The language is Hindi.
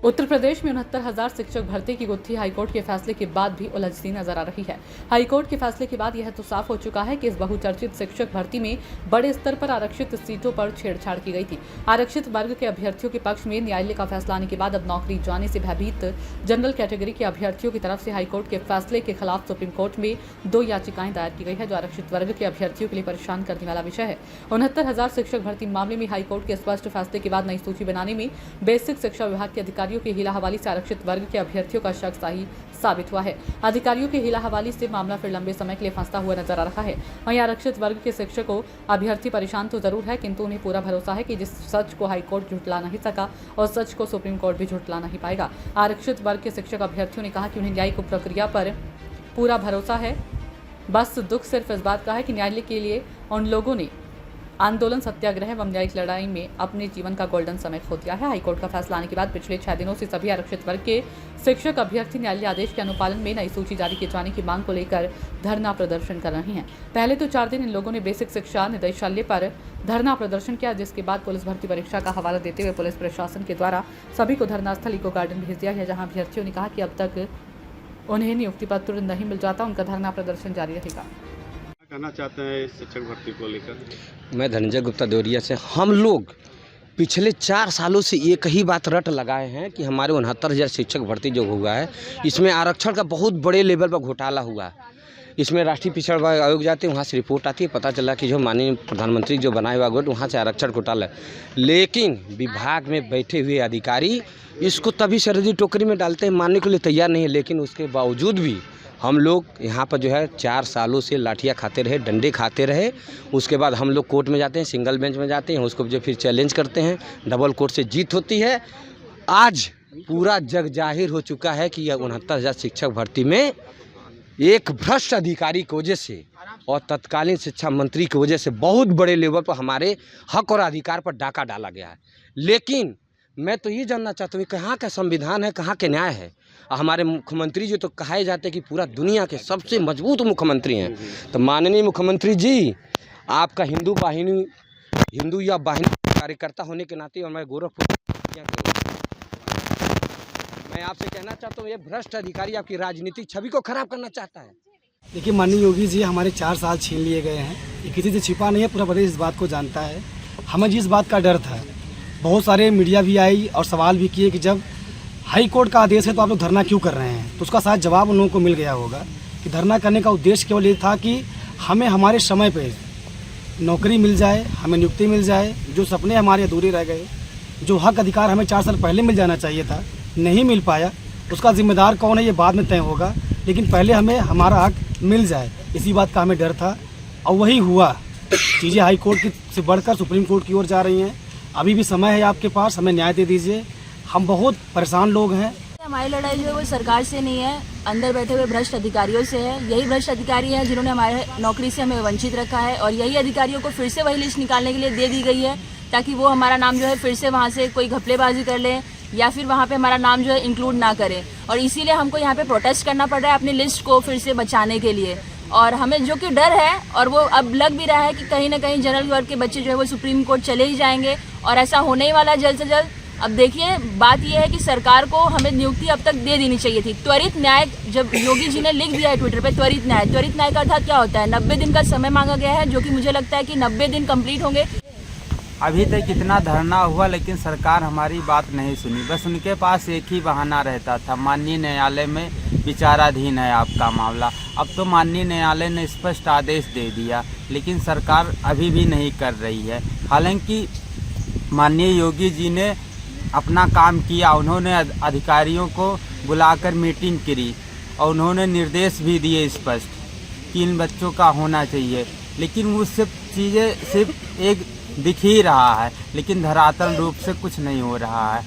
उत्तर प्रदेश में 69,000 शिक्षक भर्ती की गुत्थी हाईकोर्ट के फैसले के बाद भी उलझती नजर आ रही है। हाईकोर्ट के फैसले के बाद यह तो साफ हो चुका है कि इस बहुचर्चित शिक्षक भर्ती में बड़े स्तर पर आरक्षित सीटों पर छेड़छाड़ की गई थी। आरक्षित वर्ग के अभ्यर्थियों के पक्ष में न्यायालय का फैसला आने के बाद अब नौकरी जाने से भयभीत जनरल कैटेगरी के अभ्यर्थियों की तरफ से हाईकोर्ट के फैसले के खिलाफ सुप्रीम कोर्ट में 2 याचिकाएं दायर की गई है, जो आरक्षित वर्ग के अभ्यर्थियों के लिए परेशान करने वाला विषय है। 69,000 शिक्षक भर्ती मामले में हाईकोर्ट के स्पष्ट फैसले के बाद नई सूची बनाने में बेसिक शिक्षा विभाग के अधिकारियों की हीला हवाली से आरक्षित वर्ग के अभ्यर्थियों का शक सही साबित हुआ है। अधिकारियों के हीला हवाली से मामला फिर लंबे समय के लिए फंसता हुआ नजर आ रहा है। वहीं आरक्षित वर्ग के शिक्षकों अभ्यर्थी परेशान तो जरूर है, किंतु उन्हें पूरा भरोसा है कि जिस सच को हाईकोर्ट झुठला नहीं सका और सच को सुप्रीम कोर्ट भी झुठला नहीं पाएगा। आरक्षित वर्ग के शिक्षक अभ्यर्थियों ने कहा कि उन्हें न्यायिक प्रक्रिया पर पूरा भरोसा है। बस दुख सिर्फ इस बात का है कि न्यायालय के लिए उन लोगों ने आंदोलन, सत्याग्रह एवं न्यायिक लड़ाई में अपने जीवन का गोल्डन समय खो दिया है। हाईकोर्ट का फैसला आने के बाद पिछले 6 दिनों से सभी आरक्षित वर्ग के शिक्षक अभ्यर्थी न्यायालय आदेश के अनुपालन में नई सूची जारी किए जाने की मांग को लेकर धरना प्रदर्शन कर रहे हैं। पहले तो 4 दिन इन लोगों ने बेसिक शिक्षा निदेशालय पर धरना प्रदर्शन किया, जिसके बाद पुलिस भर्ती परीक्षा का हवाला देते हुए पुलिस प्रशासन के द्वारा सभी को धरना स्थल इको गार्डन भेज दिया है, जहाँ अभ्यर्थियों ने कहा कि अब तक उन्हें नियुक्ति पत्र नहीं मिल जाता, उनका धरना प्रदर्शन जारी रहेगा। कहना चाहते हैं इस शिक्षक भर्ती को लेकर? मैं धनंजय गुप्ता देवरिया से। हम लोग पिछले 4 सालों से एक ही बात रट लगाए हैं कि हमारे 69,000 शिक्षक भर्ती जो हुआ है, इसमें आरक्षण का बहुत बड़े लेवल पर घोटाला हुआ है। इसमें राष्ट्रीय पिछड़ा वर्ग आयोग जाते हैं, वहाँ से रिपोर्ट आती है, पता चला कि जो माननीय प्रधानमंत्री जो बनाए हुआ गुट, वहाँ से आरक्षण घोटाला है। लेकिन विभाग में बैठे हुए अधिकारी इसको तभी सरहदी टोकरी में डालते हैं, मानने के लिए तैयार नहीं है। लेकिन उसके बावजूद भी हम लोग यहाँ पर जो है 4 सालों से लाठियाँ खाते रहे, डंडे खाते रहे। उसके बाद हम लोग कोर्ट में जाते हैं, सिंगल बेंच में जाते हैं, उसको जो फिर चैलेंज करते हैं, डबल कोर्ट से जीत होती है। आज पूरा जग जाहिर हो चुका है कि यह 69,000 शिक्षक भर्ती में एक भ्रष्ट अधिकारी की वजह से और तत्कालीन शिक्षा मंत्री की वजह से बहुत बड़े लेवल पर हमारे हक और अधिकार पर डाका डाला गया है। लेकिन मैं तो ये जानना चाहता हूँ, कहाँ का संविधान है, कहाँ के न्याय है? हमारे मुख्यमंत्री जी तो कहे जाते हैं कि पूरा दुनिया के सबसे मजबूत मुख्यमंत्री हैं। तो माननीय मुख्यमंत्री जी, आपका हिंदू या वाहिनी कार्यकर्ता होने के नाते और मैं गोरखपुर मैं आपसे कहना चाहता हूँ, ये भ्रष्ट अधिकारी आपकी राजनीतिक छवि को खराब करना चाहता है। देखिए, माननीय योगी जी हमारे 4 साल छीन लिए गए हैं। ये किसी से छिपा नहीं है, पूरा प्रदेश इस बात को जानता है। हमें जिस बात का डर था, बहुत सारे मीडिया भी आई और सवाल भी किए कि जब हाई कोर्ट का आदेश है तो आप लोग धरना क्यों कर रहे हैं, तो उसका शायद जवाब उन लोगों को मिल गया होगा कि धरना करने का उद्देश्य केवल ये था कि हमें हमारे समय पे नौकरी मिल जाए, हमें नियुक्ति मिल जाए। जो सपने हमारे अधूरे रह गए, जो हक अधिकार हमें 4 साल पहले मिल जाना चाहिए था, नहीं मिल पाया, उसका जिम्मेदार कौन है ये बाद में तय होगा। लेकिन पहले हमें हमारा हक मिल जाए, इसी बात का हमें डर था और वही हुआ। चीज़ें हाई कोर्ट से बढ़कर सुप्रीम कोर्ट की ओर जा रही हैं। अभी भी समय है आपके पास, हमें न्याय दे दीजिए। हम बहुत परेशान लोग हैं। हमारी लड़ाई जो है वो सरकार से नहीं है, अंदर बैठे हुए भ्रष्ट अधिकारियों से है। यही भ्रष्ट अधिकारी हैं जिन्होंने हमारे नौकरी से हमें वंचित रखा है और यही अधिकारियों को फिर से वही लिस्ट निकालने के लिए दे दी गई है, ताकि वो हमारा नाम जो है फिर से वहाँ से कोई घपलेबाजी कर ले या फिर वहाँ पे हमारा नाम जो है इंक्लूड ना करें। और इसीलिए हमको यहाँ पे प्रोटेस्ट करना पड़ रहा है अपनी लिस्ट को फिर से बचाने के लिए। और हमें जो कि डर है, और वो अब लग भी रहा है कि कहीं ना कहीं जनरल वर्ग के बच्चे जो है वो सुप्रीम कोर्ट चले ही जाएंगे और ऐसा होने ही वाला है जल्द से जल्द। अब देखिए, बात यह है कि सरकार को हमें नियुक्ति अब तक दे देनी चाहिए थी। त्वरित न्याय, जब योगी जी ने लिख दिया है ट्विटर पे त्वरित न्याय का अर्थात क्या होता है? 90 दिन का समय मांगा गया है, जो कि मुझे लगता है कि 90 दिन कंप्लीट होंगे। अभी तक कितना धरना हुआ, लेकिन सरकार हमारी बात नहीं सुनी। बस उनके पास एक ही बहाना रहता था, माननीय न्यायालय में विचाराधीन है आपका मामला। अब तो माननीय न्यायालय ने स्पष्ट आदेश दे दिया, लेकिन सरकार अभी भी नहीं कर रही है। हालांकि माननीय योगी जी ने अपना काम किया, उन्होंने अधिकारियों को बुलाकर मीटिंग करी और उन्होंने निर्देश भी दिए स्पष्ट कि इन बच्चों का होना चाहिए। लेकिन वो सब चीज़ें सिर्फ एक दिख ही रहा है, लेकिन धरातल रूप से कुछ नहीं हो रहा है।